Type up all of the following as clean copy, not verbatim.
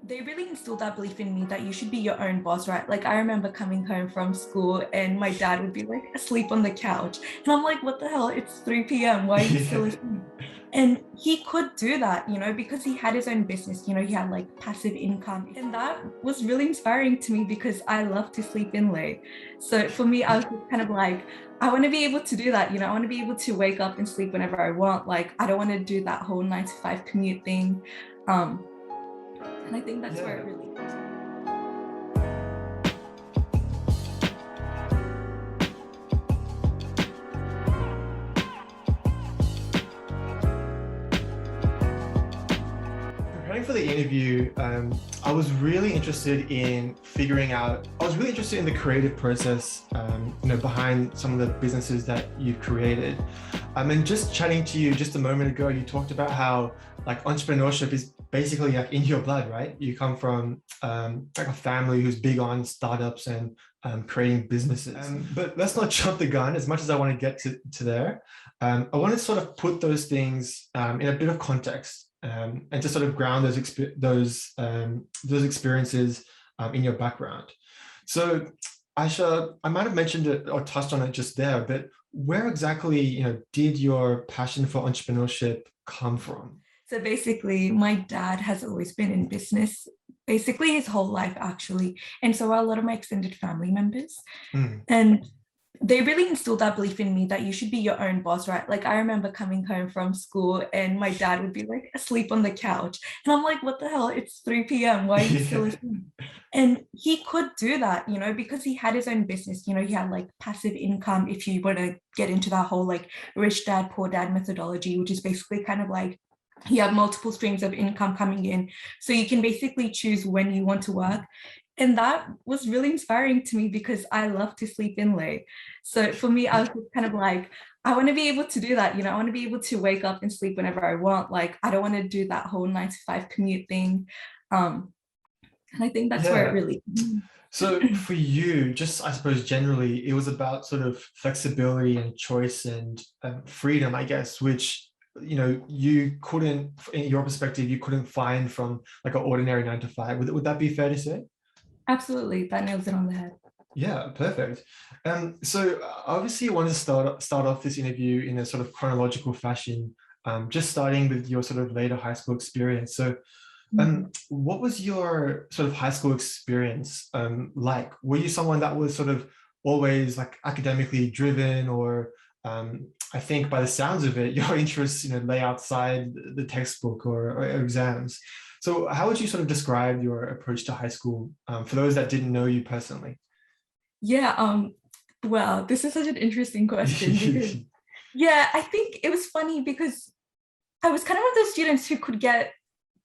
They really instilled that belief in me that you should be your own boss, right? Like I remember coming home from school and my dad would be like asleep on the couch. And I'm like, what the hell? It's 3 p.m. Why are you still Yeah. asleep? And he could do that, because he had his own business, he had like passive income. And that was really inspiring to me because I love to sleep in late. So for me, I was just kind of like, I want to be able to do that, I want to be able to wake up and sleep whenever I want. Like, I don't want to do that whole 9 to 5 commute thing. Um, and I think that's where it Yeah. really Preparing for the interview, I was really interested in the creative process, behind some of the businesses that you've created. And just chatting to you just a moment ago, you talked about how like entrepreneurship is basically like in your blood, right? You come from like a family who's big on startups and creating businesses. But let's not jump the gun as much as I want to get to there. I want to sort of put those things in a bit of context. And to sort of ground those experiences in your background. So, Aisha, I might have mentioned it or touched on it just there, but where exactly, did your passion for entrepreneurship come from? So basically, my dad has always been in business, basically his whole life, actually. And so are a lot of my extended family members. Mm. And they really instilled that belief in me that you should be your own boss, right? Like I remember coming home from school and my dad would be like asleep on the couch. And I'm like, what the hell? It's 3 p.m. Why are you still Yeah. asleep? And he could do that, because he had his own business, he had like passive income, if you want to get into that whole like rich dad, poor dad methodology, which is basically kind of like you have multiple streams of income coming in. So you can basically choose when you want to work. And that was really inspiring to me because I love to sleep in late. So for me, I was just kind of like, I want to be able to do that. I want to be able to wake up and sleep whenever I want. Like, I don't want to do that whole 9 to 5 commute thing. And I think that's where it Yeah. really. So for you, just I suppose generally, it was about sort of flexibility and choice and freedom, I guess, which you couldn't, in your perspective, you couldn't find from like an ordinary 9 to 5. Would that be fair to say? Absolutely. That nails it on the head. Yeah, perfect. So obviously, you want to start off this interview in a sort of chronological fashion, just starting with your sort of later high school experience. So what was your sort of high school experience like? Were you someone that was sort of always like academically driven, or I think by the sounds of it, your interests, lay outside the textbook or exams. So how would you sort of describe your approach to high school for those that didn't know you personally? Yeah. Well, this is such an interesting question because, yeah, I think it was funny because I was kind of one of those students who could get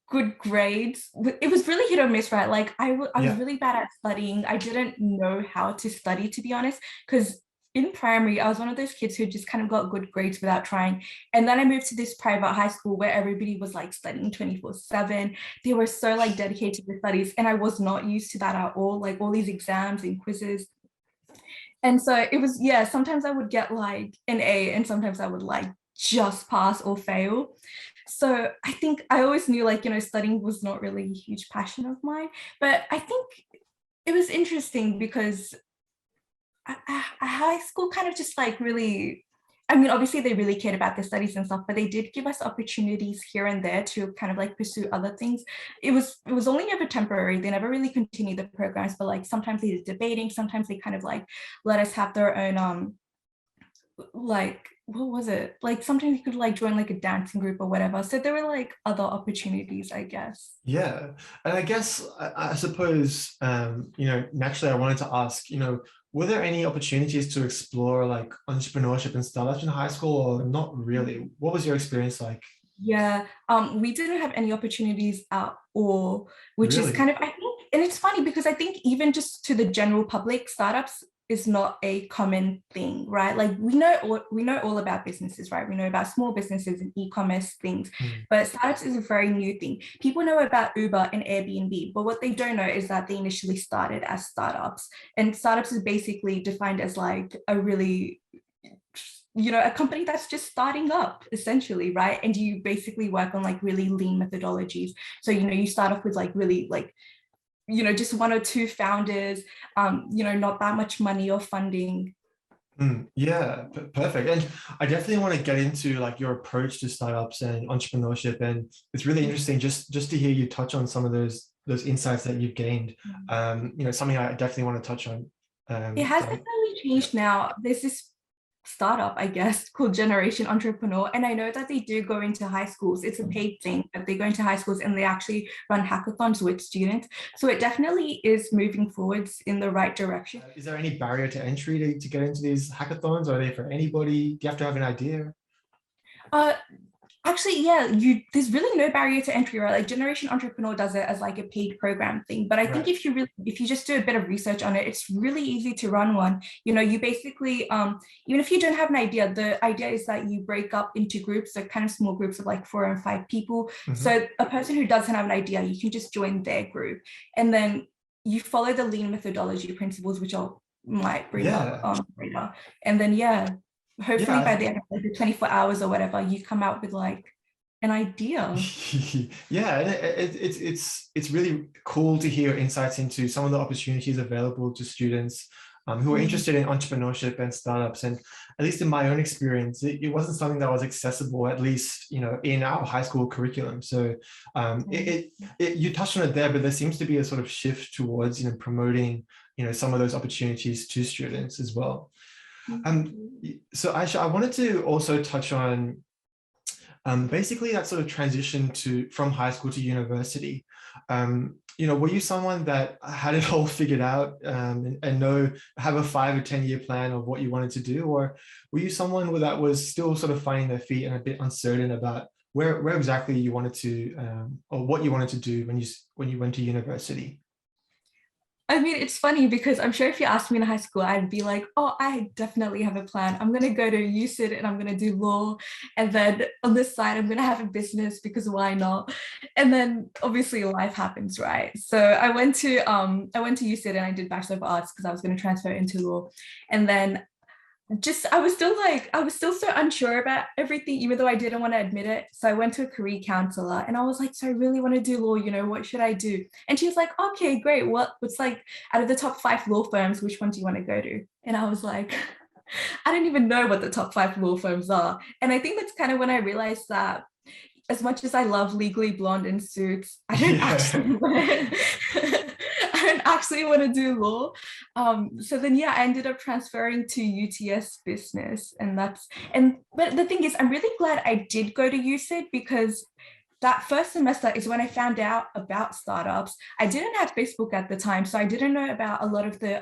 good grades. It was really hit or miss, right? Like I was Yeah. really bad at studying. I didn't know how to study, to be honest, because in primary, I was one of those kids who just kind of got good grades without trying. And then I moved to this private high school where everybody was like studying 24/7. They were so like dedicated to studies. And I was not used to that at all, like all these exams and quizzes. And so it was, yeah, sometimes I would get like an A and sometimes I would like just pass or fail. So I think I always knew like, studying was not really a huge passion of mine. But I think it was interesting because high school kind of just like really, I mean, obviously they really cared about their studies and stuff, but they did give us opportunities here and there to kind of like pursue other things. It was only ever temporary. They never really continued the programs, but like sometimes they did debating, sometimes they kind of like let us have their own like what was it? Like sometimes you could like join like a dancing group or whatever. So there were like other opportunities, I guess. Yeah. And I guess, I suppose, naturally I wanted to ask, were there any opportunities to explore like entrepreneurship and startups in high school, or not really? What was your experience like? Yeah, we didn't have any opportunities at all, which is kind Really? of, I think, and it's funny because I think even just to the general public, startups is not a common thing, right? Like we know all about businesses, right? We know about small businesses and e-commerce things, Mm. but startups is a very new thing. People know about Uber and Airbnb, but what they don't know is that they initially started as startups, and startups is basically defined as like a really a company that's just starting up essentially, right? And you basically work on like really lean methodologies. So, you start off with like really like, just one or two founders, not that much money or funding. Yeah, perfect. And I definitely want to get into like your approach to startups and entrepreneurship. And it's really interesting just to hear you touch on some of those insights that you've gained. Something I definitely want to touch on. It has So definitely yeah. changed now. There's this startup, I guess, called Generation Entrepreneur. And I know that they do go into high schools. It's a paid thing, but they go into high schools and they actually run hackathons with students. So it definitely is moving forwards in the right direction. Is there any barrier to entry to get into these hackathons? Are they for anybody? Do you have to have an idea? Uh, Actually, yeah, there's really no barrier to entry, right? Like Generation Entrepreneur does it as like a paid program thing. But I think Right. if you just do a bit of research on it, it's really easy to run one. You basically, even if you don't have an idea, the idea is that you break up into groups, so kind of small groups of like 4 and 5 people. Mhm. So a person who doesn't have an idea, you can just join their group. And then you follow the lean methodology principles, which I might bring up Yeah. later. And then yeah, hopefully by Yeah. the end of like the 24 hours or whatever, you come out with like an idea. Yeah, and it's really cool to hear insights into some of the opportunities available to students who are Mm. interested in entrepreneurship and startups. And at least in my own experience, it wasn't something that was accessible, at least in our high school curriculum. So you touched on it there, but there seems to be a sort of shift towards promoting some of those opportunities to students as well. Um, so Aisha, I wanted to also touch on basically that sort of transition from high school to university. Were you someone that had it all figured out and have a 5 or 10 year plan of what you wanted to do, or were you someone that was still sort of finding their feet and a bit uncertain about where exactly you wanted to or what you wanted to do when you went to university? I mean, it's funny because I'm sure if you asked me in high school, I'd be like, oh, I definitely have a plan. I'm going to go to UCID and I'm going to do law. And then on this side, I'm going to have a business because why not? And then obviously life happens, right? So I went to UCID and I did Bachelor of Arts because I was going to transfer into law. And then I was still so unsure about everything, even though I didn't want to admit it. So I went to a career counselor and I was like, so I really want to do law, what should I do? And she was like, okay, great. What's like out of the top 5 law firms, which one do you want to go to? And I was like, I don't even know what the top 5 law firms are. And I think that's kind of when I realized that as much as I love Legally Blonde and Suits, I don't Yeah. actually want to, I don't actually want to do law. So then yeah, I ended up transferring to UTS business, but the thing is, I'm really glad I did go to UCID because that first semester is when I found out about startups. I didn't have Facebook at the time, so I didn't know about a lot of the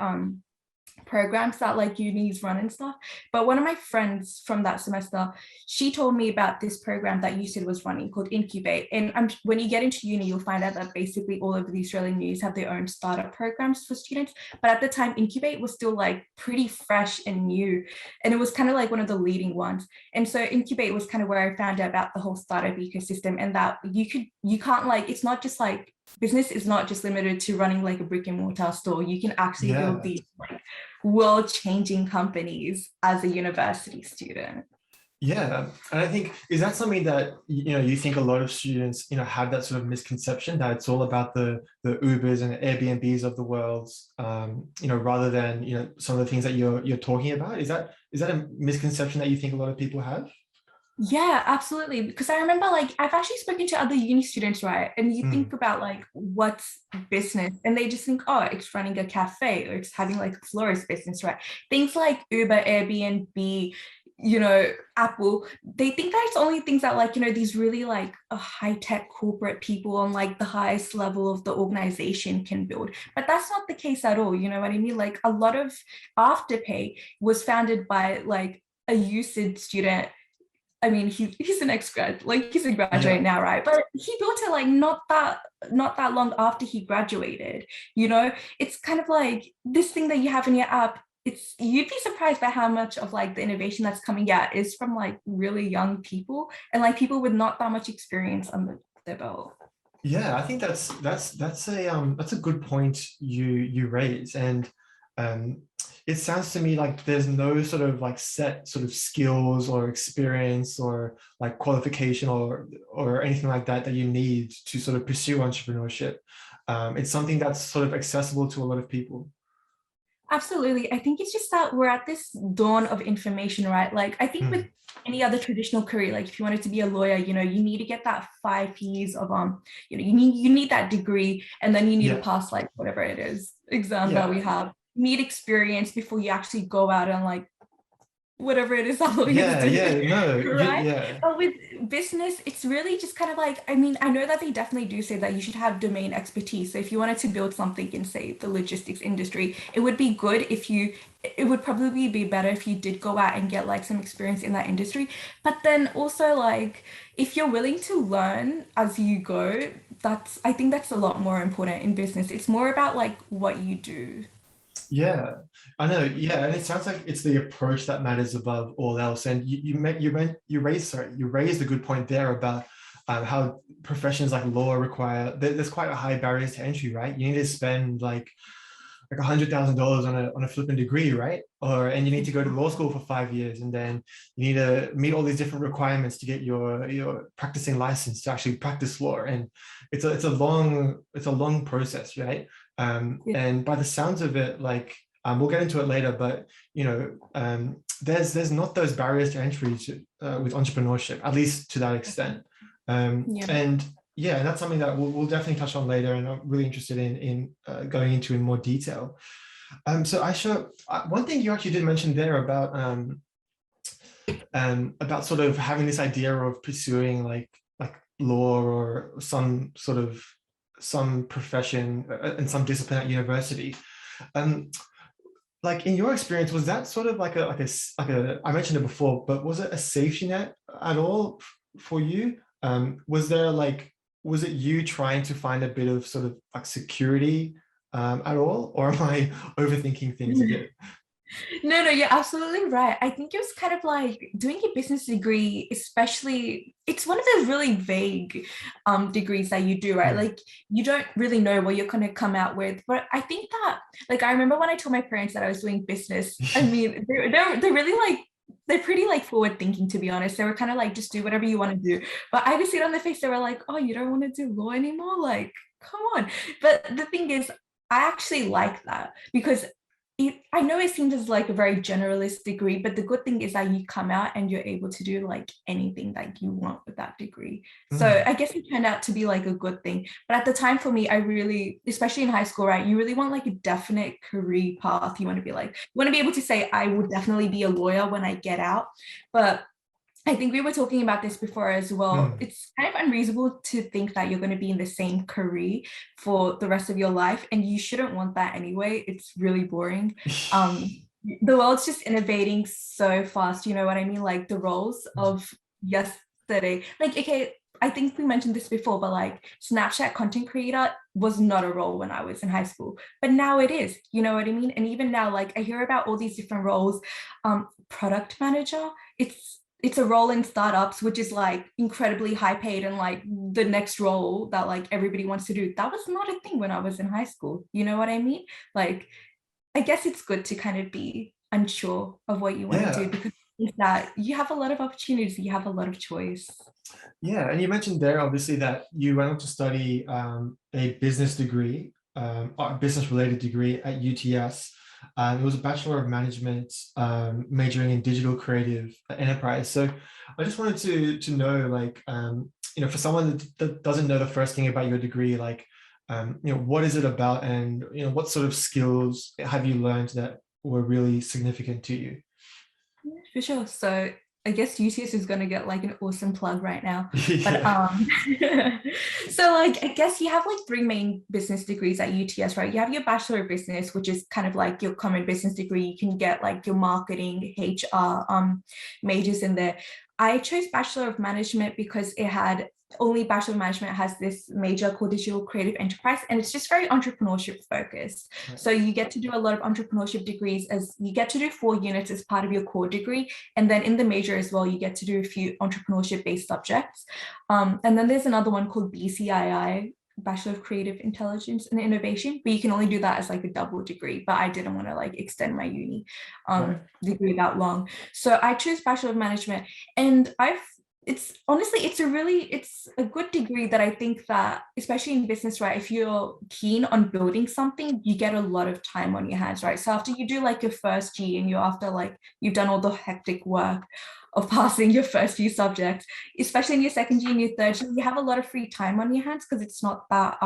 programs that like unis run and stuff. But one of my friends from that semester, she told me about this program that UCID was running called Incubate. And when you get into uni, you'll find out that basically all of the Australian unis have their own startup programs for students. But at the time, Incubate was still like pretty fresh and new. And it was kind of like one of the leading ones. And so Incubate was kind of where I found out about the whole startup ecosystem and that you can't like, it's not just like, business is not just limited to running like a brick and mortar store. You can actually build Yeah. these like world-changing companies as a university student. Yeah, and I think is that something that you think a lot of students have that sort of misconception that it's all about the Ubers and Airbnbs of the world, rather than some of the things that you're talking about. Is that a misconception that you think a lot of people have? Yeah, absolutely. Because I remember like I've actually spoken to other uni students, right? And you think Mm, about like what's business and they just think, oh, it's running a cafe or it's having like a florist business, right? Things like Uber, Airbnb, Apple, they think that it's only things that like, these really like a high-tech corporate people on like the highest level of the organization can build. But that's not the case at all. You know what I mean? Like a lot of Afterpay was founded by like a UCID student. I mean, he's an ex-grad, like he's a graduate yeah. now, right? But he built it like not that long after he graduated. It's kind of like this thing that you have in your app. You'd be surprised by how much of like the innovation that's coming out is from like really young people and like people with not that much experience under their belt. Yeah, I think that's a good point you raise, and um, it sounds to me like there's no sort of like set sort of skills or experience or like qualification or anything like that that you need to sort of pursue entrepreneurship. It's something that's sort of accessible to a lot of people. Absolutely. I think it's just that we're at this dawn of information, right? Like, I think with Mm. any other traditional career, like if you wanted to be a lawyer, you need to get that 5 years of you need that degree, and then you need to Yeah, pass like whatever it is exam that we yeah, have. You need experience before you actually go out and like whatever it is that lawyers yeah, do, yeah. No, right? yeah. But with business, it's really just kind of like, I mean, I know that they definitely do say that you should have domain expertise. So if you wanted to build something in, say, the logistics industry, it would be good if you, it would probably be better if you did go out and get like some experience in that industry. But then also like, if you're willing to learn as you go, I think that's a lot more important in business. It's more about like what you do. Yeah, I know. Yeah, and it sounds like it's the approach that matters above all else. And you raised a good point there about how professions like law require there's quite a high barriers to entry, right? You need to spend like $100,000 on a flipping degree, right? And you need to go to law school for 5 years, and then you need to meet all these different requirements to get your practicing license to actually practice law. And it's a long process, right? Yeah. And by the sounds of it, like we'll get into it later, but there's not those barriers to entry with entrepreneurship, at least to that extent. Yeah. And yeah, and that's something that we'll definitely touch on later, and I'm really interested in going into in more detail. So Aisha, one thing you actually did mention there about sort of having this idea of pursuing like law or some profession and some discipline at university. Um, like in your experience, was that sort of like a I mentioned it before, but was it a safety net at all for you? Was it you trying to find a bit of sort of like security at all, or am I overthinking things a bit? No, no, you're absolutely right. I think it was kind of like doing a business degree, especially, it's one of those really vague degrees that you do, right? Mm. Like you don't really know what you're going to come out with. But I think that, like, I remember when I told my parents that I was doing business, I mean, they're really like, they're pretty like forward thinking, to be honest. They were kind of like, just do whatever you want to do. But I could see it on their face. They were like, oh, you don't want to do law anymore? Like, come on. But the thing is, I actually like that because I know it seems as like a very generalist degree, but the good thing is that you come out and you're able to do like anything that you want with that degree. So Mm. I guess it turned out to be like a good thing. But at the time for me, I really, especially in high school, right, you really want like a definite career path. You want to be like, you want to be able to say, I will definitely be a lawyer when I get out. But I think we were talking about this before as well. Mm. It's kind of unreasonable to think that you're going to be in the same career for the rest of your life, and you shouldn't want that anyway. It's really boring. The world's just innovating so fast. You know what I mean? Like the roles of yesterday. Like, okay, I think we mentioned this before, but like Snapchat content creator was not a role when I was in high school, but now it is. You know what I mean? And even now, like I hear about all these different roles. Product manager. It's a role in startups, which is like incredibly high paid and like the next role that like everybody wants to do. That was not a thing when I was in high school. You know what I mean? Like, I guess it's good to kind of be unsure of what you want to do Yeah. because it's that you have a lot of opportunities, you have a lot of choice. Yeah, and you mentioned there obviously that you went on to study a business degree, a business-related degree at UTS. It was a Bachelor of Management, majoring in digital creative enterprise. So I just wanted to know, like, for someone that doesn't know the first thing about your degree, like, what is it about, and what sort of skills have you learned that were really significant to you? Yeah, for sure. So I guess UTS is going to get like an awesome plug right now. But Yeah. so like I guess you have like three main business degrees at UTS, right? You have your Bachelor of Business, which is kind of like your common business degree. You can get like your marketing, HR majors in there. I chose Bachelor of Management because it had only Bachelor of Management has this major called Digital Creative Enterprise, and it's just very entrepreneurship focused. Right. So you get to do a lot of entrepreneurship degrees, as you get to do 4 units as part of your core degree. And then in the major as well, you get to do a few entrepreneurship based subjects. And then there's another one called BCII, Bachelor of Creative Intelligence and Innovation, but you can only do that as like a double degree. But I didn't want to like extend my uni degree that long. So I chose Bachelor of Management, and it's honestly, it's a good degree that I think that, especially in business, right, if you're keen on building something, you get a lot of time on your hands, right? So after you do like your first G and you're after like, you've done all the hectic work of passing your first few subjects, especially in your second G and your third G, you have a lot of free time on your hands because it's not that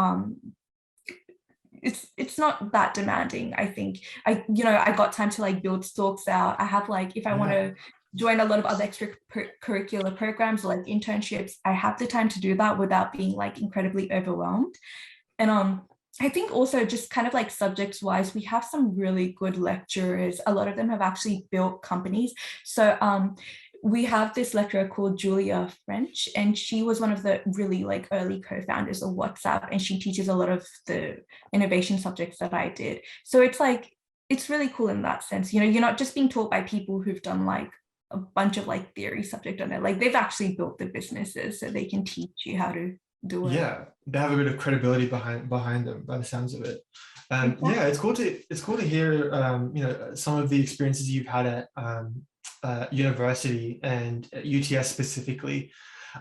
it's not that demanding. I think I got time to like build Storks out. I have like, if I want to join a lot of other extracurricular programs like internships, I have the time to do that without being like incredibly overwhelmed. And I think also just kind of like subjects wise, we have some really good lecturers. A lot of them have actually built companies. So we have this lecturer called Julia French, and she was one of the really like early co-founders of WhatsApp, and she teaches a lot of the innovation subjects that I did. So it's like, it's really cool in that sense. You know, you're not just being taught by people who've done like a bunch of like theory subject on it. Like they've actually built the businesses, so they can teach you how to do it. Yeah, they have a bit of credibility behind them by the sounds of it. Exactly. Yeah, it's cool to hear some of the experiences you've had at university and at UTS specifically.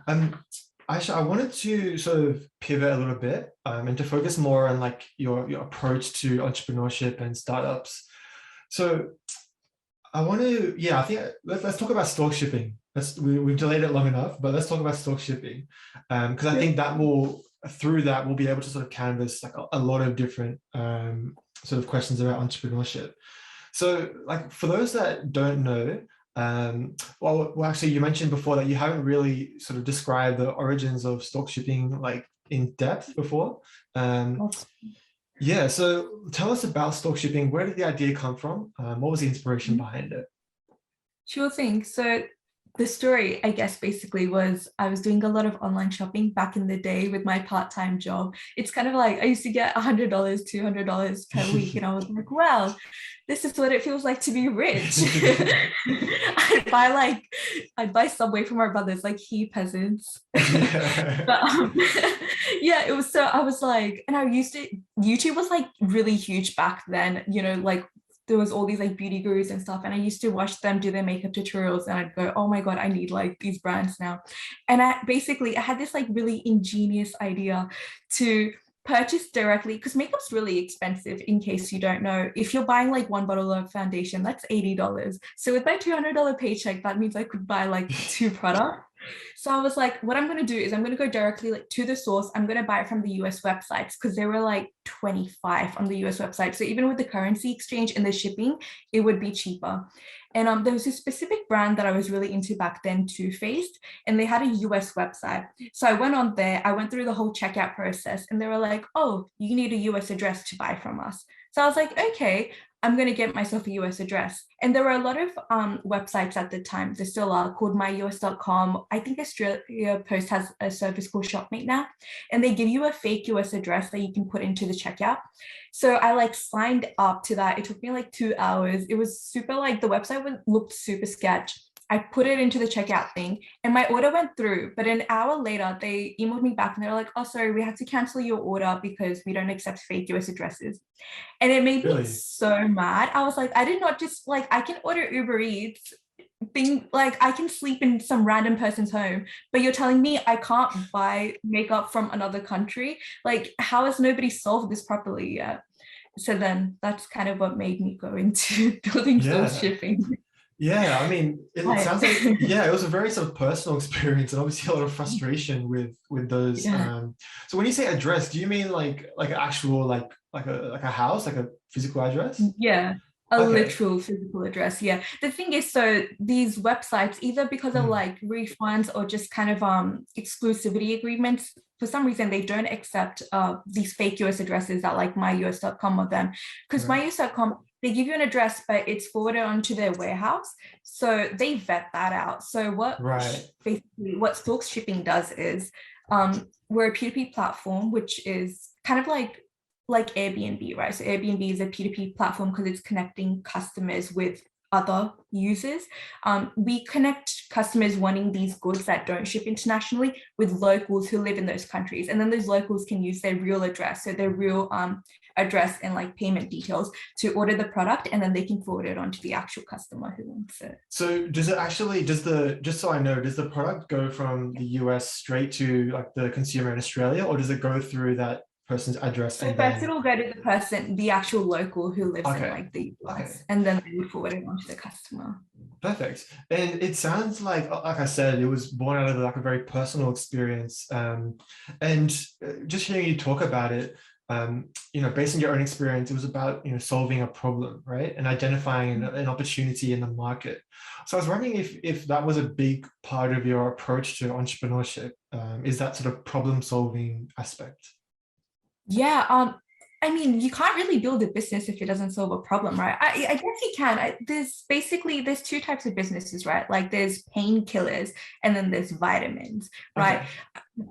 Aisha, I wanted to sort of pivot a little bit and to focus more on like your approach to entrepreneurship and startups. So I want to, I think let's talk about Stork Shipping. We've delayed it long enough, but let's talk about Stork Shipping, because I think that through that we'll be able to sort of canvas like a lot of different sort of questions about entrepreneurship. So like for those that don't know, well, actually you mentioned before that you haven't really sort of described the origins of Stork Shipping like in depth before. Yeah, so tell us about Stork Shipping. Where did the idea come from? What was the inspiration behind it? Sure thing. So the story, I guess, basically was I was doing a lot of online shopping back in the day with my part-time job. It's kind of like I used to get $100, $200 per week. And I was like, well, this is what it feels like to be rich. I'd buy Subway from our brothers, like he peasants. But yeah, it was, so I was like, and YouTube was like really huge back then, you know, like there was all these like beauty gurus and stuff, and I used to watch them do their makeup tutorials, and I'd go, oh my god, I need like these brands now. And I had this like really ingenious idea to purchase directly, because makeup's really expensive. In case you don't know, if you're buying like one bottle of foundation, that's $80. So with my $200 paycheck, that means I could buy like 2 products. So I was like, what I'm going to do is I'm going to go directly like to the source. I'm going to buy it from the US websites, because they were like 25 on the US website. So even with the currency exchange and the shipping, it would be cheaper. And there was a specific brand that I was really into back then, Too Faced, and they had a US website. So I went on there, I went through the whole checkout process, and they were like, oh, you need a US address to buy from us. So I was like, okay, I'm going to get myself a US address. And there were a lot of websites at the time, there still are, called myus.com. I think Australia Post has a service called Shopmate now, and they give you a fake US address that you can put into the checkout. So I like signed up to that. It took me like 2 hours. It was super, like the website looked super sketch. I put it into the checkout thing and my order went through, but an hour later they emailed me back and they're like, oh, sorry, we have to cancel your order because we don't accept fake US addresses. And it made me so mad. I was like, I did not just like, I can order Uber Eats, like I can sleep in some random person's home, but you're telling me I can't buy makeup from another country? Like, how has nobody solved this properly yet? So then that's kind of what made me go into building Storks Shipping. Yeah, I mean, it sounds like, it was a very sort of personal experience and obviously a lot of frustration with those. So when you say address, do you mean like an actual, like a house, like a physical address? Yeah, a literal physical address. Yeah. The thing is, so these websites, either because of like refunds or just kind of exclusivity agreements, for some reason they don't accept these fake US addresses that like myus.com or them, because myus.com, they give you an address, but it's forwarded onto their warehouse. So they vet that out. So basically what Storks Shipping does is we're a P2P platform, which is kind of like Airbnb, right? So Airbnb is a P2P platform because it's connecting customers with other users. We connect customers wanting these goods that don't ship internationally with locals who live in those countries. And then those locals can use their real address, so their real address and like payment details to order the product, and then they can forward it on to the actual customer who wants it. So does it actually, just so I know, does the product go from the US straight to like the consumer in Australia, or does it go through that person's address? So first it'll go to the person, the actual local who lives in like the US, and then they would forward it on to the customer. Perfect. And it sounds like I said, it was born out of like a very personal experience. And just hearing you talk about it, based on your own experience, it was about, solving a problem, right? And identifying an opportunity in the market. So I was wondering if that was a big part of your approach to entrepreneurship, is that sort of problem solving aspect? Yeah, I mean, you can't really build a business if it doesn't solve a problem, right? I guess you can. There's two types of businesses, right? Like there's painkillers and then there's vitamins, right?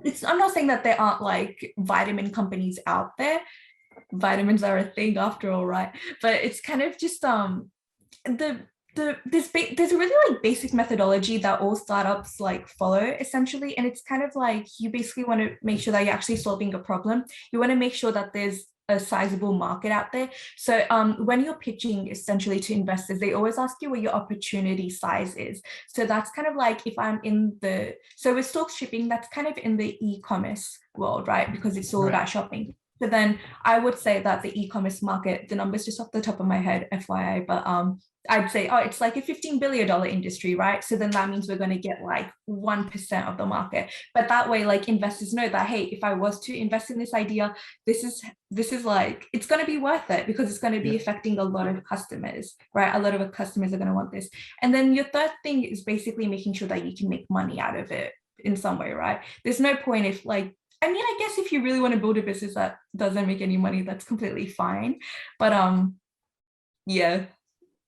Okay. I'm not saying that there aren't like vitamin companies out there. Vitamins are a thing after all, right? But it's kind of just there's a really like basic methodology that all startups like follow essentially, and it's kind of like you basically want to make sure that you're actually solving a problem. You want to make sure that there's a sizable market out there. So when you're pitching essentially to investors, they always ask you what your opportunity size is. So that's kind of like if I'm so with Storks Shipping, that's kind of in the e-commerce world, right? Because it's all about shopping. So then I would say that the e-commerce market, the numbers just off the top of my head, FYI, but I'd say, it's like a $15 billion industry, right? So then that means we're going to get like 1% of the market. But that way, like investors know that, hey, if I was to invest in this idea, this is like, it's going to be worth it because it's going to be affecting a lot of customers, right? A lot of customers are going to want this. And then your third thing is basically making sure that you can make money out of it in some way, right? There's no point if like, I guess if you really want to build a business that doesn't make any money, that's completely fine. But yeah,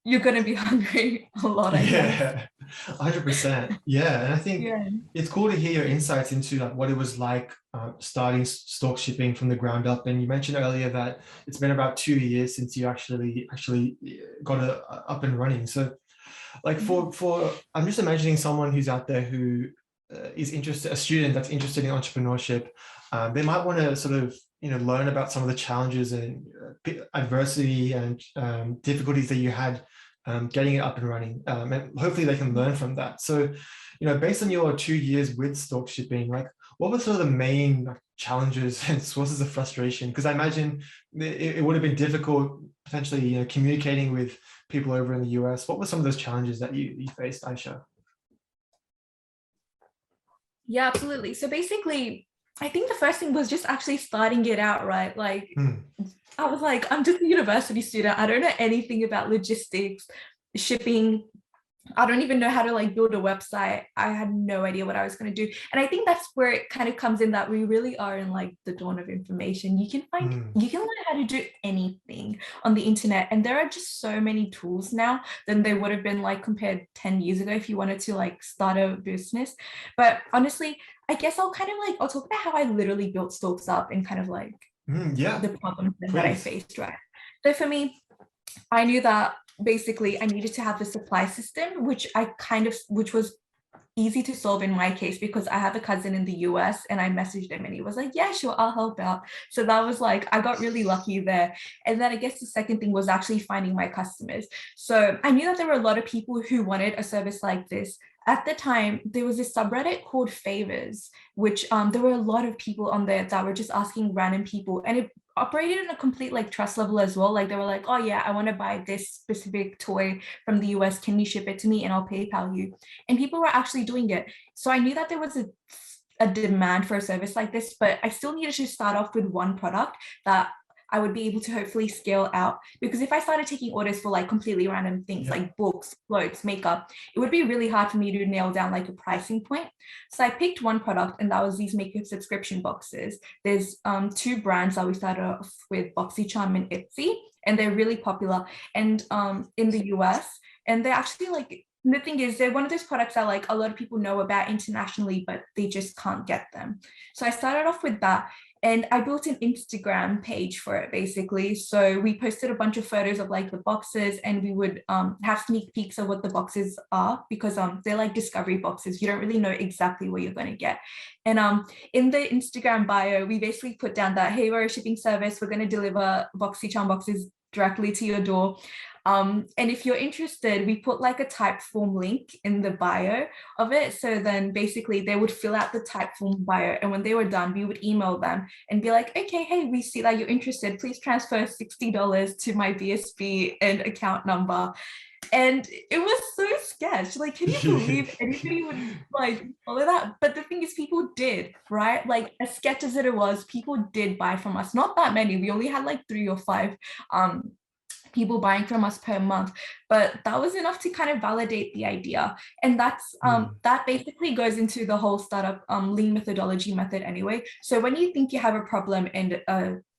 you're going to be hungry a lot. I guess. 100%. Yeah. And I think it's cool to hear your insights into like what it was like starting Stork Shipping from the ground up. And you mentioned earlier that it's been about 2 years since you actually got it up and running. So like for I'm just imagining someone who's out there who is interested, a student that's interested in entrepreneurship. They might want to sort of learn about some of the challenges and adversity and difficulties that you had getting it up and running, and hopefully they can learn from that. So based on your 2 years with Stork Shipping, like what were sort of the main challenges and sources of frustration? Because I imagine it would have been difficult potentially communicating with people over in the US. What were some of those challenges that you faced, Aisha? Yeah, absolutely. So basically, I think the first thing was just actually starting it out, right? Like, I was like, I'm just a university student. I don't know anything about logistics, shipping. I don't even know how to like build a website. I had no idea what I was going to do. And I think that's where it kind of comes in that we really are in like the dawn of information. You can learn how to do anything on the internet. And there are just so many tools now than there would have been like compared 10 years ago if you wanted to like start a business. But honestly, I guess I'll talk about how I literally built Storks up and kind of like the problems that I faced, right? So for me, I knew that basically I needed to have a supply system, which was easy to solve in my case because I have a cousin in the US and I messaged him and he was like, yeah, sure, I'll help out. So that was like, I got really lucky there. And then I guess the second thing was actually finding my customers. So I knew that there were a lot of people who wanted a service like this. At the time, there was this subreddit called Favors, which there were a lot of people on there that were just asking random people, and it operated in a complete like trust level as well. Like they were like, oh yeah, I want to buy this specific toy from the US. Can you ship it to me and I'll PayPal you? And people were actually doing it. So I knew that there was a demand for a service like this, but I still needed to start off with one product that I would be able to hopefully scale out, because if I started taking orders for like completely random things like books, clothes, makeup, it would be really hard for me to nail down like a pricing point. So I picked one product, and that was these makeup subscription boxes. There's two brands that we started off with, BoxyCharm and Etsy, and they're really popular and in the US. And they're actually like, the thing is, they're one of those products that like a lot of people know about internationally, but they just can't get them. So I started off with that. And I built an Instagram page for it basically. So we posted a bunch of photos of like the boxes, and we would have sneak peeks of what the boxes are, because they're like discovery boxes. You don't really know exactly what you're going to get. And in the Instagram bio, we basically put down that, hey, we're a shipping service. We're going to deliver BoxyCharm boxes directly to your door. And if you're interested, we put like a type form link in the bio of it. So then basically they would fill out the type form bio. And when they were done, we would email them and be like, okay, hey, we see that you're interested. Please transfer $60 to my BSB and account number. And it was so sketch. Like, can you believe anybody would like follow that? But the thing is, people did, right? Like, as sketch as it was, people did buy from us. Not that many. We only had like 3 or 5 people buying from us per month, but that was enough to kind of validate the idea. And that's that basically goes into the whole startup lean methodology method anyway. So when you think you have a problem and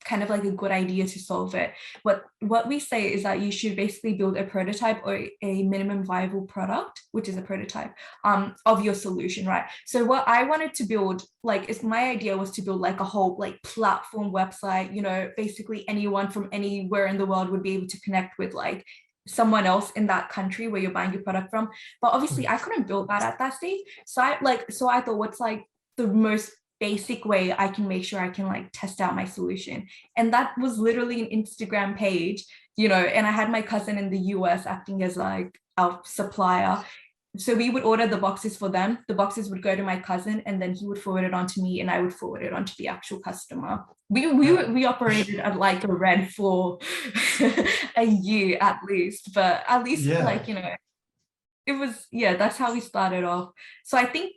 kind of like a good idea to solve it, what we say is that you should basically build a prototype or a minimum viable product, which is a prototype of your solution, right? So what I wanted to build, like, is my idea was to build like a whole like platform website, you know, basically anyone from anywhere in the world would be able to connect with like someone else in that country where you're buying your product from. But obviously I couldn't build that at that stage. So I thought, what's like the most basic way I can make sure I can like test out my solution? And that was literally an Instagram page, you know, and I had my cousin in the US acting as like our supplier. So we would order the boxes for them. The boxes would go to my cousin, and then he would forward it on to me, and I would forward it on to the actual customer. We operated at like a red for a year at least, but at least like, you know, it was, yeah, that's how we started off. So I think,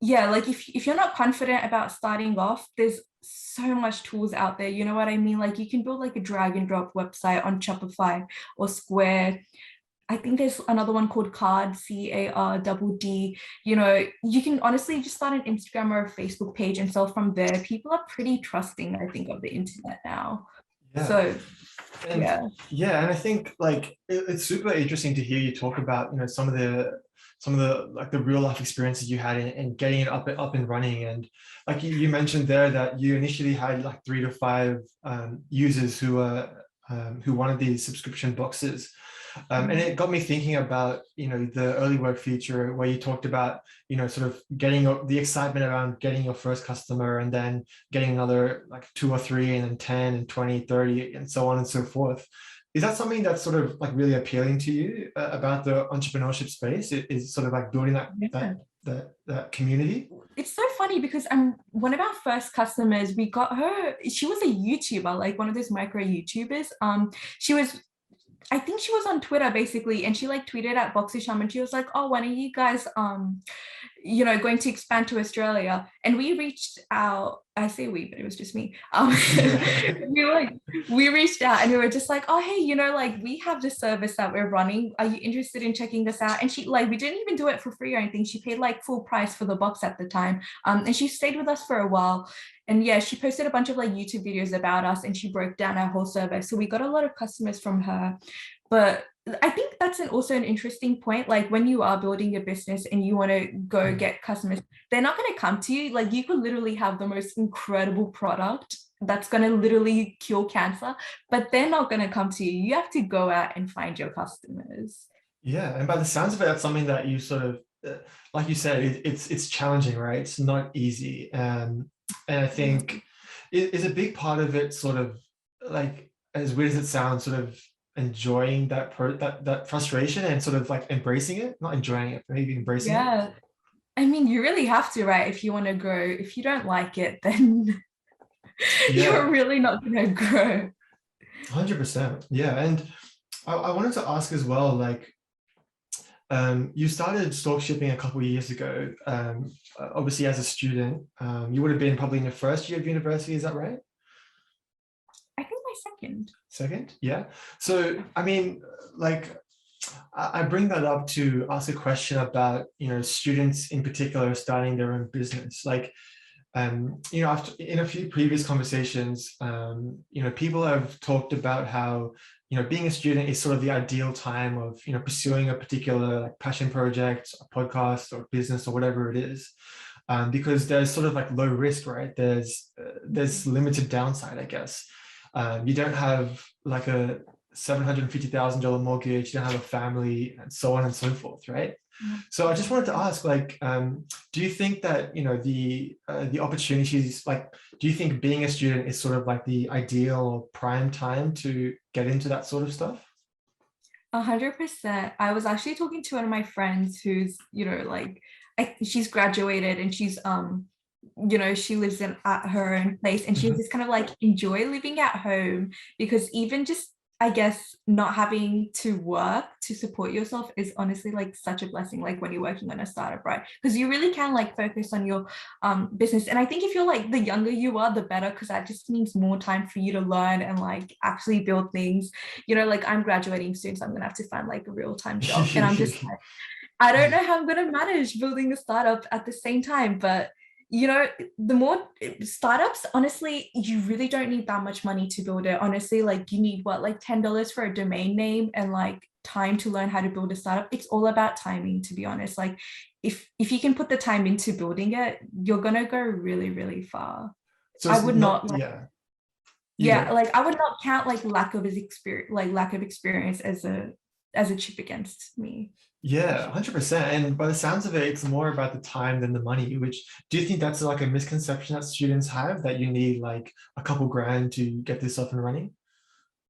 yeah, like if you're not confident about starting off, there's so much tools out there, you know what I mean? Like you can build like a drag and drop website on Shopify or Square. I think there's another one called Card, CARDD. You know, you can honestly just start an Instagram or a Facebook page and sell from there. People are pretty trusting, I think, of the internet now. Yeah. So, and, yeah. And I think like it's super interesting to hear you talk about, you know, some of the like the real life experiences you had in getting it up and running. And like you mentioned there that you initially had like 3 to 5 users who wanted these subscription boxes. And it got me thinking about, you know, the early work feature where you talked about, you know, sort of getting the excitement around getting your first customer and then getting another like 2 or 3 and then 10 and 20, 30 and so on and so forth. Is that something that's sort of like really appealing to you about the entrepreneurship space? It is sort of like building that community? It's so funny because one of our first customers, we got her, she was a YouTuber, like one of those micro YouTubers. I think she was on Twitter basically, and she like tweeted at BoxyCharm and she was like, oh, when are you guys you know, going to expand to Australia? And we reached out, I say we, but it was just me. We reached out and we were just like, oh, hey, you know, like we have this service that we're running. Are you interested in checking this out? And she like, we didn't even do it for free or anything. She paid like full price for the box at the time. And she stayed with us for a while. And yeah, she posted a bunch of like YouTube videos about us and she broke down our whole service. So we got a lot of customers from her. But I think that's also an interesting point. Like when you are building a business and you want to go get customers, they're not going to come to you. Like you could literally have the most incredible product that's going to literally cure cancer, but they're not going to come to you. You have to go out and find your customers. Yeah, and by the sounds of it, that's something that you sort of, like you said, it's challenging, right? It's not easy. And I think is a big part of it sort of like, as weird as it sounds, sort of enjoying that frustration and sort of like embracing it, not enjoying it, maybe embracing it. Yeah, I mean, you really have to, right? If you want to grow. If you don't like it, then you're really not going to grow. 100%. Yeah. And I wanted to ask as well, like, you started Stork Shipping a couple of years ago, obviously as a student. You would have been probably in your first year of university, is that right? I think my second. Yeah. So I mean, like, I bring that up to ask a question about, you know, students in particular starting their own business. Like, you know, after in a few previous conversations, you know, people have talked about how, you know, being a student is sort of the ideal time of, you know, pursuing a particular like passion project, a podcast or business or whatever it is. because there's sort of like low risk, right? There's limited downside, I guess. You don't have like a $750,000 mortgage, you don't have a family, and so on and so forth, right? So I just wanted to ask, like, do you think that, you know, the opportunities, like, do you think being a student is sort of like the ideal or prime time to get into that sort of stuff? 100%. I was actually talking to one of my friends who's, you know, like, she's graduated and she's you know, she lives in at her own place and she Mhm. just kind of like enjoy living at home, because even just, I guess, not having to work to support yourself is honestly like such a blessing, like when you're working on a startup, right? Because you really can like focus on your business. And I think if you're like, the younger you are, the better, because that just means more time for you to learn and like actually build things. You know, like I'm graduating soon, so I'm gonna have to find like a real-time job, and I'm just like, I don't know how I'm going to manage building a startup at the same time. But, you know, the more startups, honestly, you really don't need that much money to build it. Honestly, like you need what, like $10 for a domain name and like time to learn how to build a startup. It's all about timing, to be honest. Like if you can put the time into building it, you're going to go really, really far. So I it's would not, not like, yeah, you yeah, go. like I would not count like lack of experience as a chip against me, for Yeah, sure. 100%. And by the sounds of it, it's more about the time than the money, which do you think that's like a misconception that students have, that you need like a couple grand to get this up and running?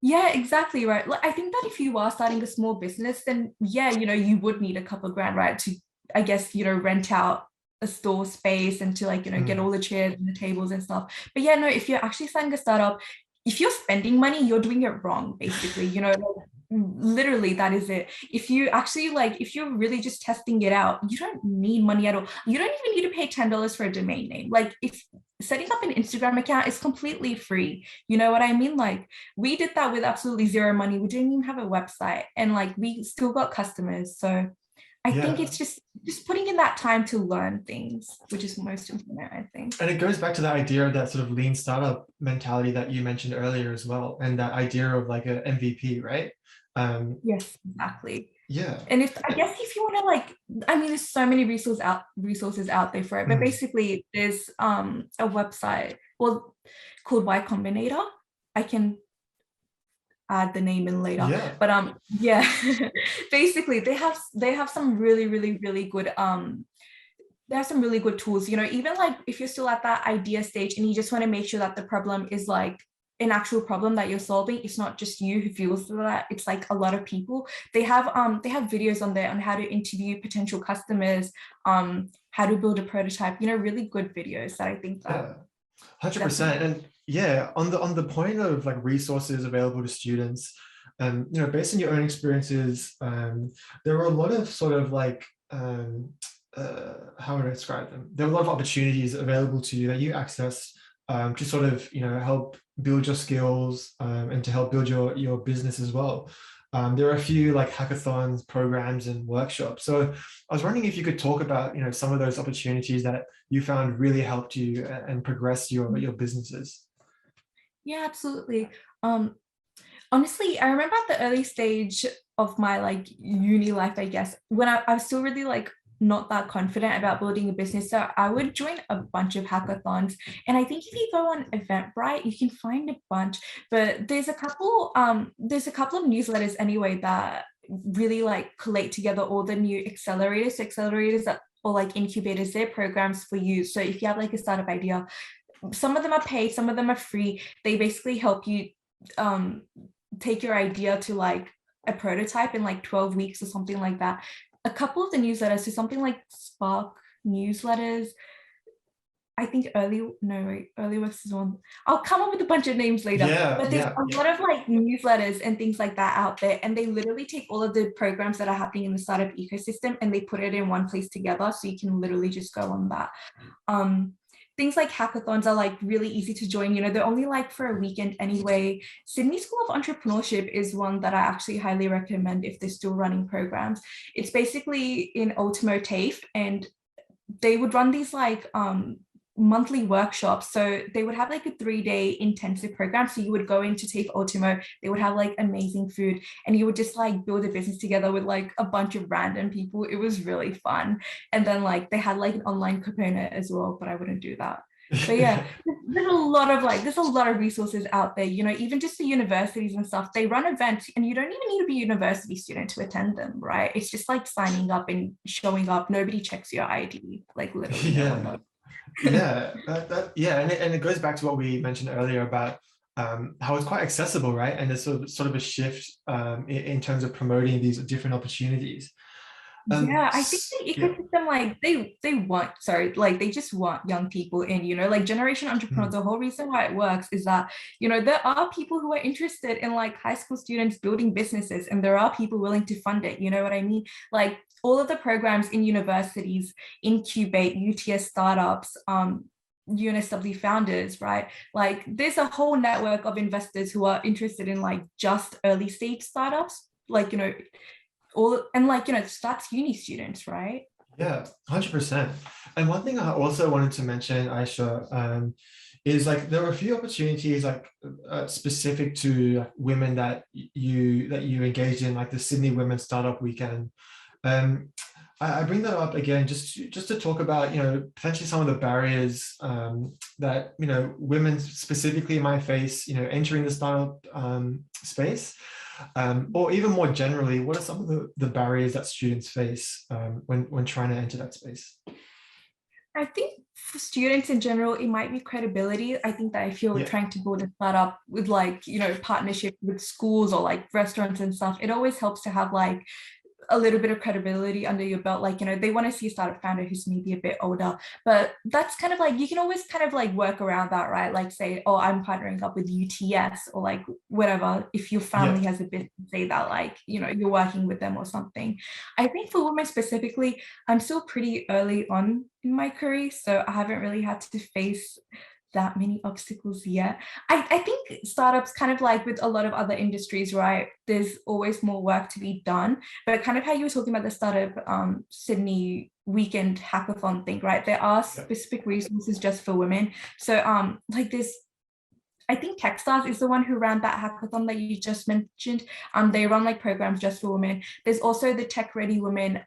Yeah, exactly right. Like, I think that if you are starting a small business, then yeah, you know, you would need a couple of grand, right? To, I guess, you know, rent out a store space and to like, you know, get Mm, all the chairs and the tables and stuff. But yeah, no, if you're actually starting a startup, if you're spending money, you're doing it wrong, basically. You know, like, literally that is it. If you actually like, if you're really just testing it out, you don't need money at all. You don't even need to pay $10 for a domain name. Like if setting up an Instagram account is completely free. You know what I mean? Like we did that with absolutely zero money. We didn't even have a website and like we still got customers. So I think yeah. it's just putting in that time to learn things, which is most important, I think. And it goes back to the idea of that sort of lean startup mentality that you mentioned earlier as well, and that idea of like a MVP, right? Um, Yes, exactly. yeah. And if I guess if you want to like, I mean, there's so many resources out there for it, but Mm, basically there's a website, well, called Y Combinator. I can add the name in later, yeah. but yeah, basically they have some really really good they have some really good tools, you know, even like if you're still at that idea stage and you just want to make sure that the problem is like an actual problem that you're solving. It's not just you who feels that, it's like a lot of people. They have videos on there on how to interview potential customers, how to build a prototype, you know, really good videos that I think that Yeah, 100%. definitely. And yeah, on the point of like resources available to students, you know, based on your own experiences, there were a lot of sort of like how would I describe them? There were a lot of opportunities available to you that you access, to sort of, you know, help build your skills, and to help build your business as well. There are a few like hackathons, programs, and workshops. So I was wondering if you could talk about, you know, some of those opportunities that you found really helped you and progress your businesses. Yeah, absolutely. um Honestly, I remember at the early stage of my like uni life, I guess, when I was still really like not that confident about building a business. So I would join a bunch of hackathons. And I think if you go on Eventbrite, you can find a bunch. But there's a couple of newsletters anyway that really like collate together all the new accelerators. So accelerators that or like incubators, they're programs for you. So if you have like a startup idea, some of them are paid, some of them are free. They basically help you um take your idea to like a prototype in like 12 weeks or something like that. A couple of the newsletters, so something like Spark newsletters, I think early works is one. I'll come up with a bunch of names later, Yeah, but there's yeah, a lot of like newsletters and things like that out there, and they literally take all of the programs that are happening in the startup ecosystem and they put it in one place together, so you can literally just go on that. um Things like hackathons are like really easy to join, you know, they're only like for a weekend anyway. Sydney School of Entrepreneurship is one that I actually highly recommend if they're still running programs. It's basically in Ultimo TAFE, and they would run these like monthly workshops. So they would have like a 3-day intensive program. So you would go into TAFE Ultimo, they would have like amazing food, and you would just like build a business together with like a bunch of random people. It was really fun. And then like they had like an online component as well, but I wouldn't do that. But yeah, there's a lot of resources out there, you know, even just the universities and stuff, they run events and you don't even need to be a university student to attend them, right? It's just like signing up and showing up. Nobody checks your ID, like literally no one Yeah. does. Yeah, and it goes back to what we mentioned earlier about how it's quite accessible, right? And there's sort of a shift in terms of promoting these different opportunities. Yeah, I think the Yeah. ecosystem, like they want, sorry, like they just want young people in, you know, like generation entrepreneurs. Mm. The whole reason why it works is that, you know, there are people who are interested in like high school students building businesses, and there are people willing to fund it. You know what I mean? Like all of the programs in universities incubate UTS startups, UNSW founders, right? Like there's a whole network of investors who are interested in like just early stage startups, like, you know, all, and like, you know, that's uni students, right? Yeah, 100%. And one thing I also wanted to mention, Aisha, is like there were a few opportunities like specific to women that you engaged in, like the Sydney Women's Startup Weekend. Um, I bring that up again just to talk about, you know, potentially some of the barriers that, you know, women specifically might face, you know, entering the startup space. Or even more generally, what are some of the barriers that students face when trying to enter that space? I think for students in general, it might be credibility. I think that if you're Yeah, trying to build a startup with like, you know, partnership with schools or like restaurants and stuff, it always helps to have like a little bit of credibility under your belt. Like, you know, they want to see a startup founder who's maybe a bit older, but that's kind of like, you can always kind of like work around that, right? Like say, oh, I'm partnering up with UTS or like whatever. If your yeah, family has a business, say that like, you know, you're working with them or something. I think for women specifically, I'm still pretty early on in my career, so I haven't really had to face that many obstacles yet. I think startups, kind of like with a lot of other industries, right? There's always more work to be done. But kind of how you were talking about the startup Sydney weekend hackathon thing, right? There are yeah. specific resources just for women. So like this, I think Techstars is the one who ran that hackathon that you just mentioned. They run like programs just for women. There's also the Tech Ready Women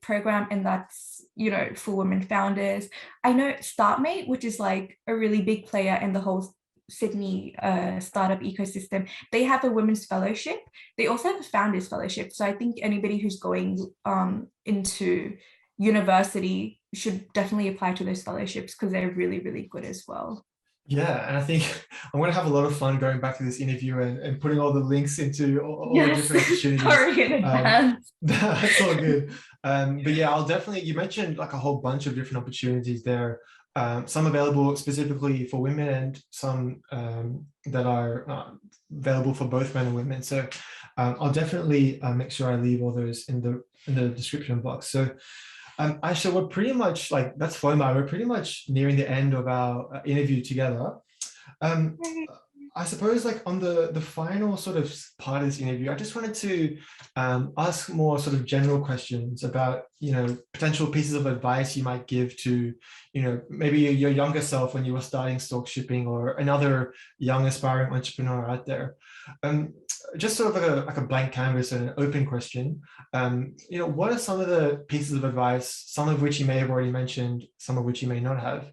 program, and that's, you know, for women founders. I know StartMate, which is like a really big player in the whole Sydney startup ecosystem. They have a women's fellowship. They also have a founders fellowship. So I think anybody who's going into university should definitely apply to those fellowships because they're really, really good as well. Yeah, and I think I'm going to have a lot of fun going back to this interview and putting all the links into all the Yes, different opportunities. sorry in advance. That's all good. But yeah, I'll definitely, you mentioned like a whole bunch of different opportunities there. Some available specifically for women and some that are available for both men and women. So I'll definitely make sure I leave all those in the description box. So Aisha, we're pretty much like, that's FOMO. We're pretty much nearing the end of our interview together. Um, I suppose like on the final sort of part of this interview, I just wanted to ask more sort of general questions about, you know, potential pieces of advice you might give to, you know, maybe your younger self when you were starting Storks Shipping, or another young aspiring entrepreneur out there. Just sort of like a blank canvas and an open question. You know, what are some of the pieces of advice, some of which you may have already mentioned, some of which you may not have?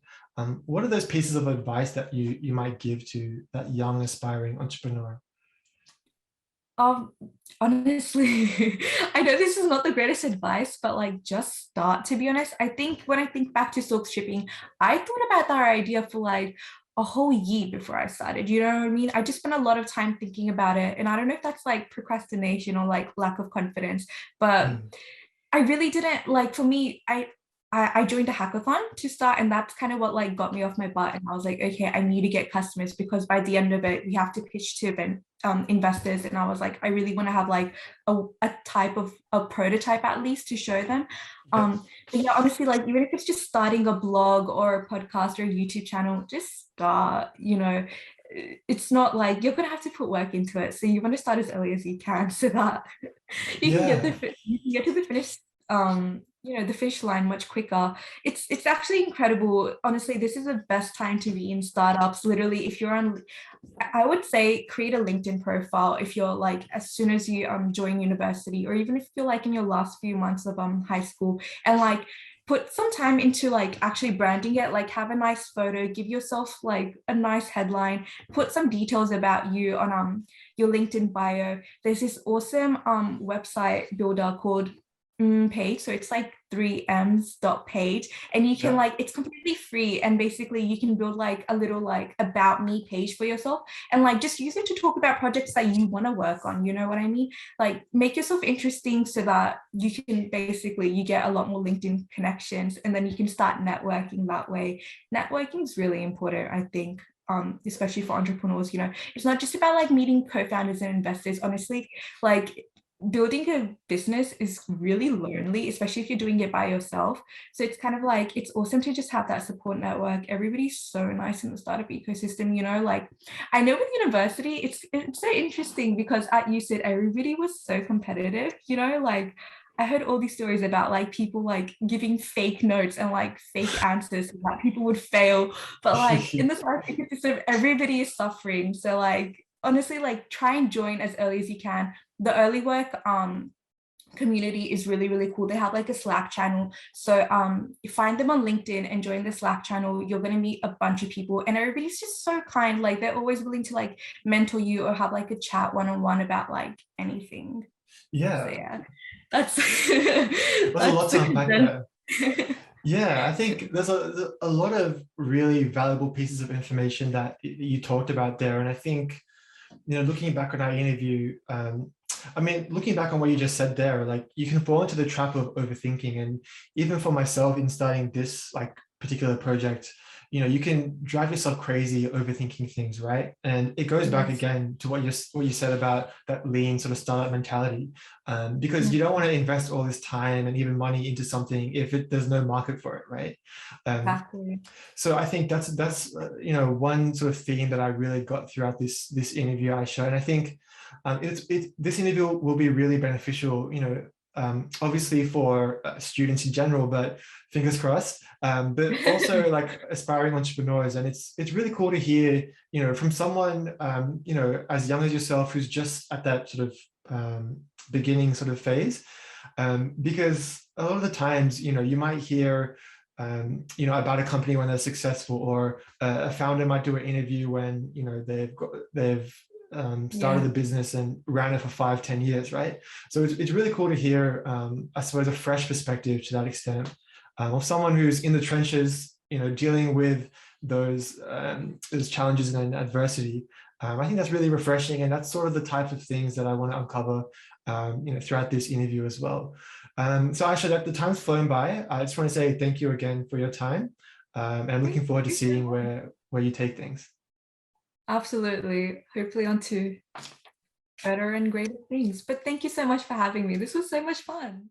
What are those pieces of advice that you might give to that young aspiring entrepreneur? Um, Honestly, I know this is not the greatest advice, but like just start, to be honest. I think when I think back to Storks Shipping, I thought about that idea for like a whole year before I started. You know what I mean? I just spent a lot of time thinking about it. And I don't know if that's like procrastination or like lack of confidence, but Mm, I really didn't like, for me, I joined a hackathon to start, and that's kind of what like got me off my butt. And I was like, okay, I need to get customers, because by the end of it, we have to pitch to investors. And I was like, I really want to have like a type of a prototype at least to show them. yeah, But yeah, honestly, like even if it's just starting a blog or a podcast or a YouTube channel, just start, you know. It's not like you're gonna have to put work into it. So you want to start as early as you can so that you can get yeah, you can get to the finish the finish line much quicker. It's actually incredible. Honestly, this is the best time to be in startups. Literally, if you're on, I would say create a LinkedIn profile if you're like as soon as you join university, or even if you're like in your last few months of high school, and like put some time into like actually branding it, like have a nice photo, give yourself like a nice headline, put some details about you on your LinkedIn bio. There's this awesome website builder called page, so it's like 3ms dot page, and you can Yeah. like, it's completely free, and basically you can build like a little like about me page for yourself, and like just use it to talk about projects that you want to work on, you know what I mean? Like make yourself interesting so that you can basically, you get a lot more LinkedIn connections, and then you can start networking that way. Networking is really important, I think, especially for entrepreneurs. It's not just about like meeting co-founders and investors. Honestly, like building a business is really lonely, especially if you're doing it by yourself. So it's kind of like, it's awesome to just have that support network. Everybody's so nice in the startup ecosystem. Like I know with university, it's so interesting because at UCIT, everybody was so competitive. Like I heard all these stories about like people like giving fake notes and like fake answers so that people would fail. But like in the startup ecosystem, everybody is suffering. So like honestly, like try and join as early as you can. The early work community is really, really cool. They have like a Slack channel. So you find them on LinkedIn and join the Slack channel. You're going to meet a bunch of people, and everybody's just so kind. Like they're always willing to like mentor you or have like a chat one-on-one about like anything. So Yeah. yeah, that's There's a lot that's to the unpack concern. there. Yeah, I think there's a lot of really valuable pieces of information that you talked about there. And I think, looking back on our interview, I mean, looking back on what you just said there, like you can fall into the trap of overthinking. And even for myself in starting this like particular project, you can drive yourself crazy overthinking things, right? And it goes back Yes. again to what you said about that lean sort of startup mentality, because you Mhm. don't want to invest all this time and even money into something if there's no market for it, right? Um, Exactly. so I think that's one sort of theme that I really got throughout this interview, Aisha. And I think this interview will be really beneficial, obviously for students in general, but fingers crossed, but also like aspiring entrepreneurs. And it's really cool to hear, from someone, as young as yourself, who's just at that sort of beginning sort of phase, because a lot of the times, you might hear about a company when they're successful, or a founder might do an interview when, they've started Yeah. the business and ran it for 5-10 years, right? So it's really cool to hear, I suppose, a fresh perspective to that extent, of someone who's in the trenches, dealing with those challenges and adversity. I think that's really refreshing, and that's sort of the type of things that I want to uncover, throughout this interview as well. So Aisha, that the time's flown by. I just want to say thank you again for your time, and I'm Thank looking forward to you so seeing much. where you take things. Absolutely. Hopefully on to better and greater things. But thank you so much for having me. This was so much fun.